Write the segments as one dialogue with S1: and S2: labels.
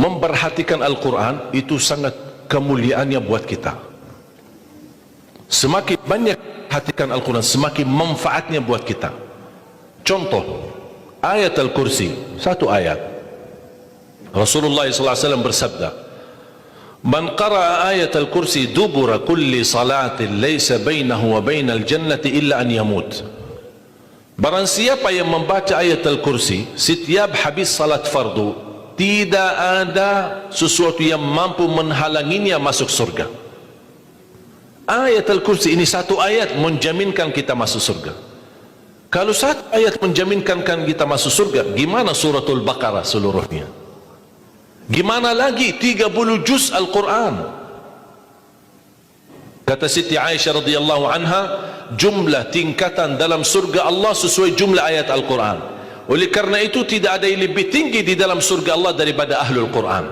S1: memperhatikan Al-Quran itu sangat kemuliaannya buat kita. Semakin banyak perhatikan Al-Quran, semakin manfaatnya buat kita. Contoh, ayat Al-Kursi, satu ayat. Rasulullah SAW bersabda, "Man qara'a ayat Al-Kursi dubura kulli salatin laysa bainahu wa bainal jannati illa an yamut." Barang siapa yang membaca ayat Al-Kursi setiap habis salat fardu, tidak ada sesuatu yang mampu menghalanginya masuk surga. Ayat Al-Kursi ini satu ayat menjaminkan kita masuk surga. Kalau satu ayat menjaminkan kita masuk surga, gimana suratul Baqarah seluruhnya? Gimana lagi 30 juz Al-Quran? Kata Siti Aisyah radhiyallahu anha, jumlah tingkatan dalam surga Allah sesuai jumlah ayat Al-Quran. Oleh karena itu tidak ada yang lebih tinggi di dalam surga Allah daripada Ahlul Quran.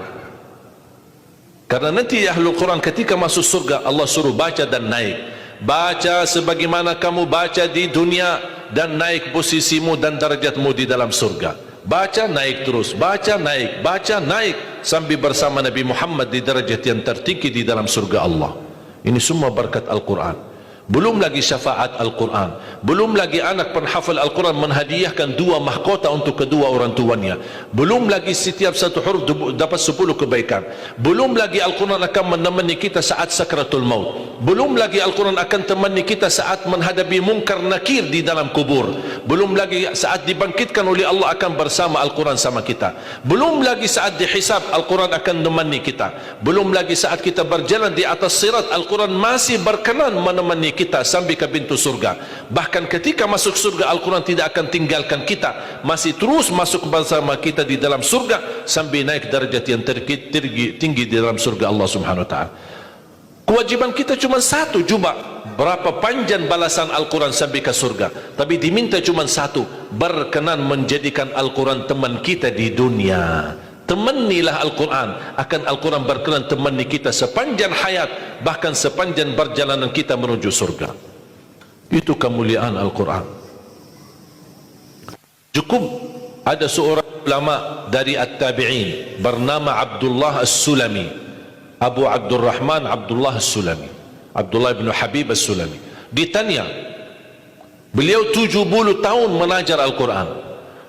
S1: Karena nanti Ahlul Quran ketika masuk surga Allah suruh baca dan naik. Baca sebagaimana kamu baca di dunia dan naik posisimu dan darjatmu di dalam surga. Baca naik terus, baca naik sampai bersama Nabi Muhammad di derajat yang tertinggi di dalam surga Allah. Ini semua berkat Al-Quran. Belum lagi syafaat Al-Quran, belum lagi anak penghafal Al-Quran menhadiahkan 2 mahkota untuk kedua orang tuanya, belum lagi setiap satu huruf dapat 10 kebaikan, belum lagi Al-Quran akan menemani kita saat sakratul maut, belum lagi Al-Quran akan temani kita saat menghadapi mungkar nakir di dalam kubur, belum lagi saat dibangkitkan oleh Allah akan bersama Al-Quran sama kita, belum lagi saat dihisab Al-Quran akan menemani kita, belum lagi saat kita berjalan di atas sirat Al-Quran masih berkenan menemani kita sampai ke pintu surga. Bahkan ketika masuk surga Al-Quran tidak akan tinggalkan kita, masih terus masuk bersama kita di dalam surga sampai naik derajat yang tinggi di dalam surga Allah Subhanahu wa taala. Kewajiban kita cuma satu, coba berapa panjang balasan Al-Quran sampai ke surga, tapi diminta cuma satu, berkenan menjadikan Al-Quran teman kita di dunia. Temanilah Al-Quran, akan Al-Quran berkenan temani kita sepanjang hayat, bahkan sepanjang perjalanan kita menuju surga. Itu kemuliaan Al-Quran. Cukup ada seorang ulama dari At-Tabi'in bernama Abdullah As-Sulami, Abu Abdurrahman Abdullah As-Sulami, Abdullah bin Habib As-Sulami. Ditanya, beliau 70 tahun mengajar Al-Quran.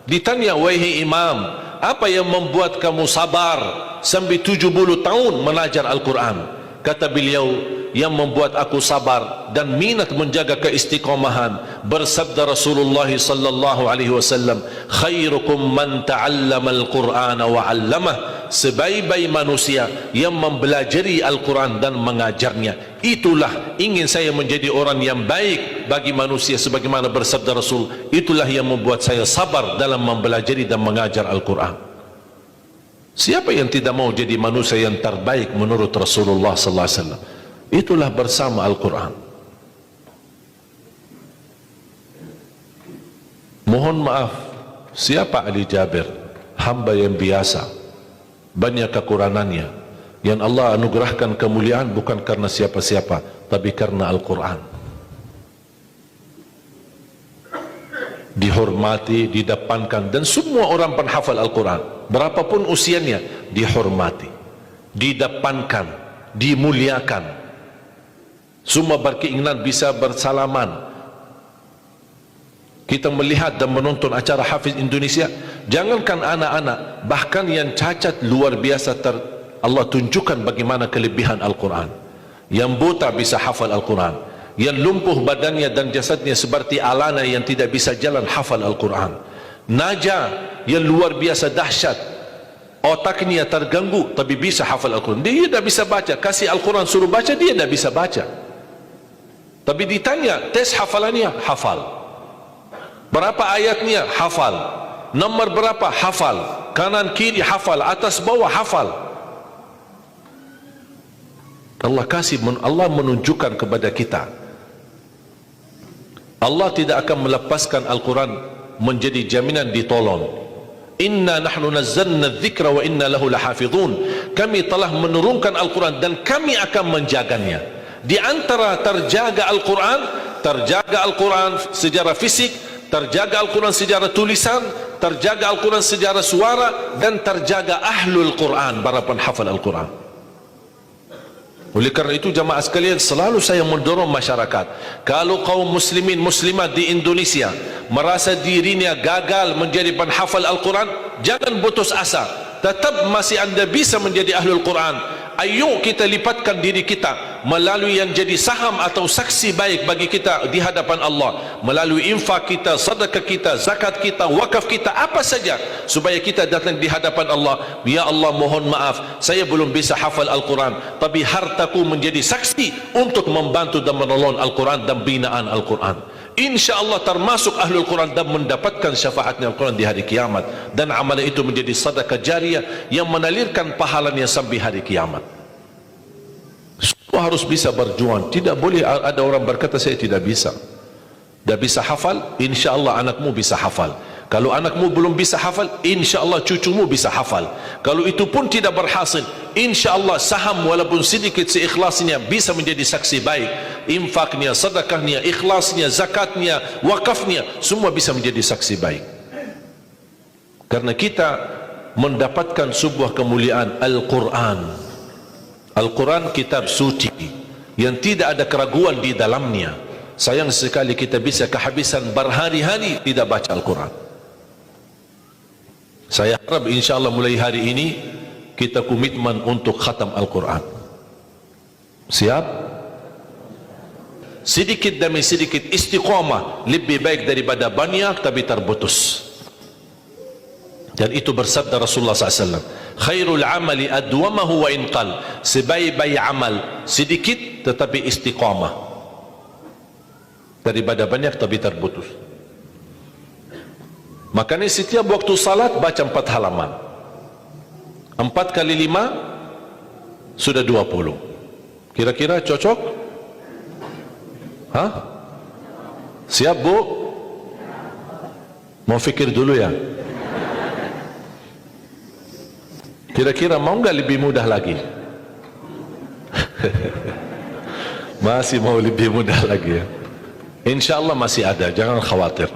S1: Ditanya, wahai imam, apa yang membuat kamu sabar sampai 70 tahun mengajar Al-Quran? Kata beliau, yang membuat aku sabar dan minat menjaga keistiqomahan, bersabda Rasulullah sallallahu alaihi wasallam, khairukum man ta'allama al-Qur'ana wa 'allamah, sebaik-baik manusia yang mempelajari Al-Quran dan mengajarnya. Itulah ingin saya menjadi orang yang baik bagi manusia, sebagaimana bersabda Rasul, itulah yang membuat saya sabar dalam mempelajari dan mengajar Al-Quran. Siapa yang tidak mau jadi manusia yang terbaik menurut Rasulullah sallallahu alaihi wasallam? Itulah bersama Al-Quran. Mohon maaf, siapa Ali Jabir? Hamba yang biasa, banyak kekurangannya, yang Allah anugerahkan kemuliaan bukan karena siapa-siapa, tapi karena Al-Quran. Dihormati, didepankan, dan semua orang penghafal Al-Quran, berapapun usianya, dihormati, didepankan, dimuliakan. Semua berkeinginan bisa bersalaman. Kita melihat dan menonton acara Hafiz Indonesia, jangankan anak-anak, bahkan yang cacat luar biasa Allah tunjukkan bagaimana kelebihan Al-Quran. Yang buta bisa hafal Al-Quran, yang lumpuh badannya dan jasadnya seperti alana yang tidak bisa jalan hafal Al-Quran. Naja yang luar biasa dahsyat, otaknya terganggu tapi bisa hafal Al-Quran. Dia tidak bisa baca, kasih Al-Quran suruh baca, dia tidak bisa baca. Tapi ditanya tes hafalannya, hafal. Berapa ayatnya? Hafal. Nomor berapa? Hafal. Kanan kiri hafal, atas bawah hafal. Allah menunjukkan kepada kita, Allah tidak akan melepaskan Al-Quran menjadi jaminan ditolong. Inna nahnu nazzalna dzikra wa inna lahu lahafizun. Kami telah menurunkan Al-Quran dan kami akan menjaganya. Di antara terjaga Al-Quran secara fisik, terjaga Al-Quran secara tulisan, terjaga Al-Quran secara suara, dan terjaga ahlul Quran, para penghafal Al-Quran. Oleh kerana itu jamaah sekalian, selalu saya mendorong masyarakat, kalau kaum muslimin muslimat di Indonesia merasa dirinya gagal menjadi penghafal Al-Quran, jangan putus asa, tetap masih anda bisa menjadi ahlul Quran. Ayo kita lipatkan diri kita melalui yang jadi saham atau saksi baik bagi kita di hadapan Allah, melalui infak kita, sedekah kita, zakat kita, wakaf kita, apa saja, supaya kita datang di hadapan Allah. Ya Allah, mohon maaf, saya belum bisa hafal Al-Quran, tapi hartaku menjadi saksi untuk membantu dan menolong Al-Quran dan binaan Al-Quran. Insya Allah termasuk ahlul Quran dan mendapatkan syafaatnya Al-Quran di hari kiamat, dan amalan itu menjadi sedekah jariah yang menalirkan pahalanya sampai hari kiamat. Semua harus bisa berjuang. Tidak boleh ada orang berkata saya tidak bisa hafal. Insya Allah anakmu bisa hafal. Kalau anakmu belum bisa hafal, insya Allah cucumu bisa hafal. Kalau itu pun tidak berhasil, insya Allah saham walaupun sedikit seikhlasnya bisa menjadi saksi baik. Infaknya, sedekahnya, ikhlasnya, zakatnya, wakafnya, semua bisa menjadi saksi baik. Karena kita mendapatkan sebuah kemuliaan Al-Quran. Al-Quran kitab suci yang tidak ada keraguan di dalamnya. Sayang sekali kita bisa kehabisan berhari-hari tidak baca Al-Quran. Saya harap insya Allah mulai hari ini kita komitmen untuk khatam Al-Quran. Siap? Sedikit demi sedikit, istiqamah lebih baik daripada banyak tapi terputus. Dan itu bersabda Rasulullah SAW, khairul amali adwamahu wa inqal, sebaik-baik amal sedikit tetapi istiqamah daripada banyak tapi terputus. Makanya setiap waktu salat baca 4 halaman, 4 kali 5 sudah 20. Kira-kira cocok? Hah? Siap bu? Mau fikir dulu ya? Kira-kira mau nggak lebih mudah lagi? Masih mau lebih mudah lagi ya? Insya Allah masih ada, jangan khawatir.